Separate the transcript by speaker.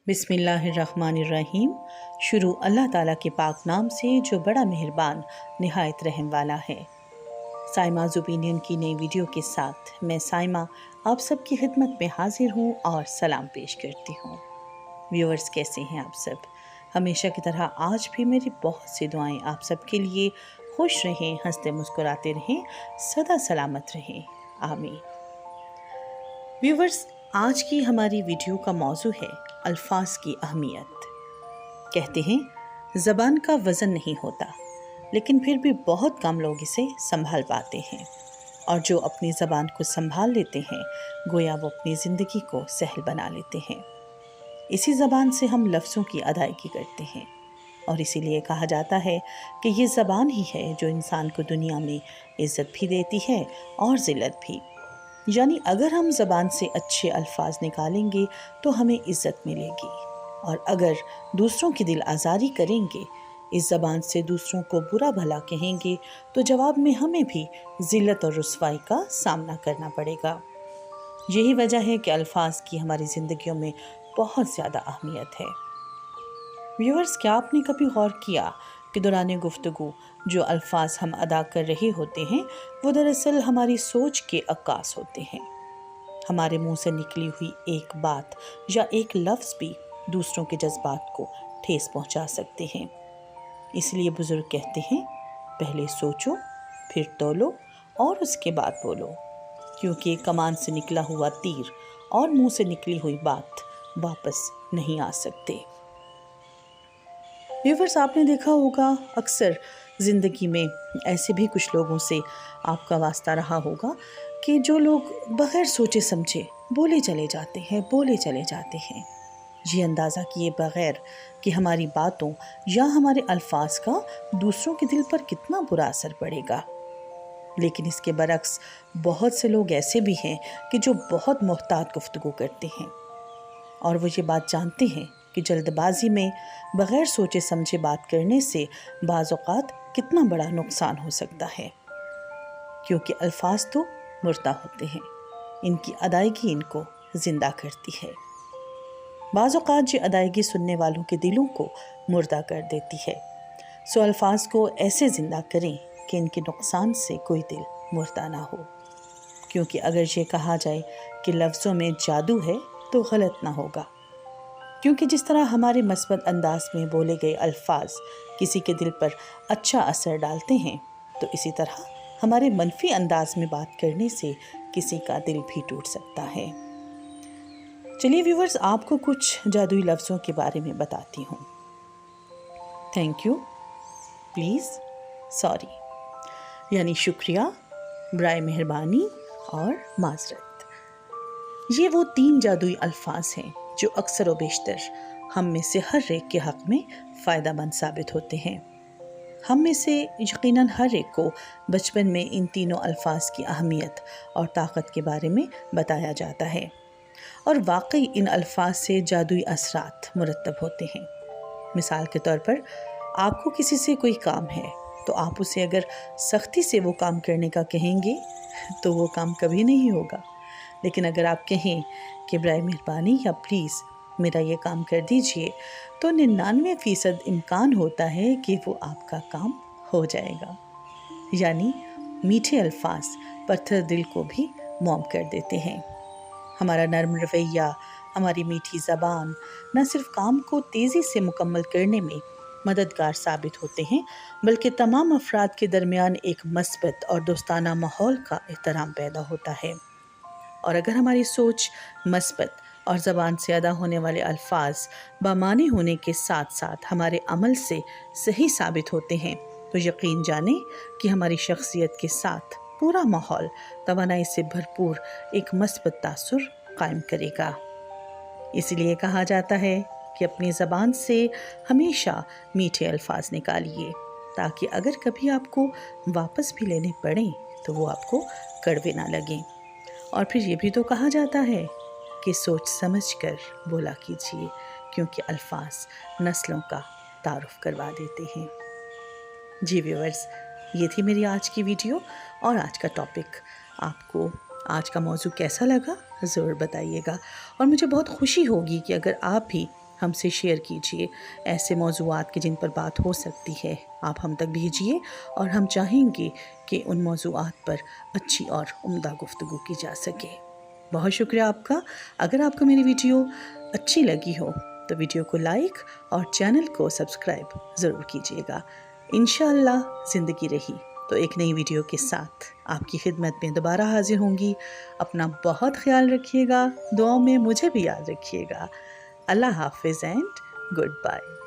Speaker 1: बिस्मिल्लाहिर्रहमानिर्रहीम। शुरू अल्लाह ताला के पाक नाम से जो बड़ा मेहरबान निहायत रहम वाला है। साइमा's ओपिनियन की नई वीडियो के साथ मैं साइमा आप सबकी खिदमत में हाजिर हूँ और सलाम पेश करती हूँ। व्यूअर्स, कैसे हैं आप सब? हमेशा की तरह आज भी मेरी बहुत सी दुआएं आप सबके लिए। खुश रहें, हंसते मुस्कुराते रहें, सदा सलामत रहें, आमीन। व्यूअर्स, आज की हमारी वीडियो का मौजू है अल्फाज की अहमियत। कहते हैं ज़बान का वज़न नहीं होता, लेकिन फिर भी बहुत कम लोग इसे संभाल पाते हैं, और जो अपनी ज़बान को संभाल लेते हैं गोया वो अपनी ज़िंदगी को सहल बना लेते हैं। इसी ज़बान से हम लफ्ज़ों की अदायगी करते हैं, और इसीलिए कहा जाता है कि ये ज़बान ही है जो इंसान को दुनिया में इज़्ज़त भी देती है और ज़िल्लत भी। यानी अगर हम ज़बान से अच्छे अल्फाज निकालेंगे तो हमें इज़्ज़त मिलेगी, और अगर दूसरों की दिल आज़ारी करेंगे, इस ज़बान से दूसरों को बुरा भला कहेंगे, तो जवाब में हमें भी ज़िल्लत और रुसवाई का सामना करना पड़ेगा। यही वजह है कि अल्फाज की हमारी ज़िंदगियों में बहुत ज़्यादा अहमियत है। व्यूअर्स, क्या आपने कभी गौर किया कि दौरान गुफ्तगू जो अल्फाज हम अदा कर रहे होते हैं वो दरअसल हमारी सोच के अक्कास होते हैं। हमारे मुंह से निकली हुई एक बात या एक लफ्ज़ भी दूसरों के जज्बात को ठेस पहुंचा सकते हैं। इसलिए बुजुर्ग कहते हैं, पहले सोचो, फिर तौलो और उसके बाद बोलो, क्योंकि कमान से निकला हुआ तीर और मुंह से निकली हुई बात वापस नहीं आ सकते। व्यूअर्स, आपने देखा होगा अक्सर ज़िंदगी में ऐसे भी कुछ लोगों से आपका वास्ता रहा होगा कि जो लोग बग़ैर सोचे समझे बोले चले जाते हैं, ये अंदाज़ा किए बग़ैर कि हमारी बातों या हमारे अल्फाज का दूसरों के दिल पर कितना बुरा असर पड़ेगा। लेकिन इसके बरक्स बहुत से लोग ऐसे भी हैं कि जो बहुत मुहतात गुफ्तगू करते हैं, और वो ये बात जानते हैं कि जल्दबाजी में बग़ैर सोचे समझे बात करने से बाज़ औक़ात कितना बड़ा नुकसान हो सकता है, क्योंकि अल्फाज तो मुर्दा होते हैं, इनकी अदायगी इनको ज़िंदा करती है। बाज़ औक़ात ये अदायगी सुनने वालों के दिलों को मुर्दा कर देती है। सो अल्फाज को ऐसे ज़िंदा करें कि इनके नुकसान से कोई दिल मुर्दा ना हो, क्योंकि अगर ये कहा जाए कि लफ्ज़ों में जादू है तो गलत ना होगा, क्योंकि जिस तरह हमारे मस्बत अंदाज में बोले गए अल्फाज किसी के दिल पर अच्छा असर डालते हैं, तो इसी तरह हमारे मनफी अंदाज में बात करने से किसी का दिल भी टूट सकता है। चलिए व्यूअर्स, आपको कुछ जादुई लफ्ज़ों के बारे में बताती हूँ। थैंक यू, प्लीज़, सॉरी यानी शुक्रिया, बराए मेहरबानी और माजरत। ये वो 3 जादुई अल्फाज हैं जो अक्सर व बेशतर हम में से हर एक के हक़ में फ़ायदेमंद साबित होते हैं। हम में से यकीनन हर एक को बचपन में इन तीनों अल्फाज की अहमियत और ताकत के बारे में बताया जाता है, और वाकई इन अल्फाज से जादुई असरात मुरतब होते हैं। मिसाल के तौर पर, आपको किसी से कोई काम है तो आप उसे अगर सख्ती से वो काम करने का कहेंगे तो वो काम कभी नहीं होगा, लेकिन अगर आप कहें कि बराए मेहरबानी या प्लीज़ मेरा ये काम कर दीजिए, तो 99% इम्कान होता है कि वो आपका काम हो जाएगा। यानी मीठे अल्फाज पत्थर दिल को भी मौम कर देते हैं। हमारा नर्म रवैया, हमारी मीठी ज़बान न सिर्फ काम को तेज़ी से मुकम्मल करने में मददगार साबित होते हैं, बल्कि तमाम अफराद के दरमियान एक मस्बत और दोस्ताना माहौल का एहतराम पैदा होता है। और अगर हमारी सोच मस्बत और ज़बान से अदा होने वाले अल्फाज बामानी होने के साथ साथ हमारे अमल से सही साबित होते हैं, तो यकीन जाने कि हमारी शख्सियत के साथ पूरा माहौल तवानाई से भरपूर एक मस्बत तासुर कायम करेगा। इसलिए कहा जाता है कि अपनी ज़बान से हमेशा मीठे अल्फाज निकालिए, ताकि अगर कभी आपको वापस भी लेने पड़ें तो वो आपको कड़वे ना लगें। और फिर ये भी तो कहा जाता है कि सोच समझ कर बोला कीजिए, क्योंकि अल्फाज नस्लों का तारुफ करवा देते हैं। जी व्यूअर्स, ये थी मेरी आज की वीडियो और आज का टॉपिक। आपको आज का मौजू कैसा लगा ज़रूर बताइएगा, और मुझे बहुत खुशी होगी कि अगर आप भी ہم سے شیئر کیجیے ایسے موضوعات کے جن پر بات ہو سکتی ہے، آپ ہم تک بھیجیے اور ہم چاہیں گے کہ ان موضوعات پر اچھی اور عمدہ گفتگو کی جا سکے۔ بہت شکریہ آپ کا۔ اگر آپ کو میری ویڈیو اچھی لگی ہو تو ویڈیو کو لائک اور چینل کو سبسکرائب ضرور کیجیے گا۔ انشاءاللہ زندگی رہی تو ایک نئی ویڈیو کے ساتھ آپ کی خدمت میں دوبارہ حاضر ہوں گی۔ اپنا بہت خیال رکھیے گا، دعاؤں میں مجھے بھی یاد رکھیے گا۔ اللہ حافظ اینڈ گڈ بائے۔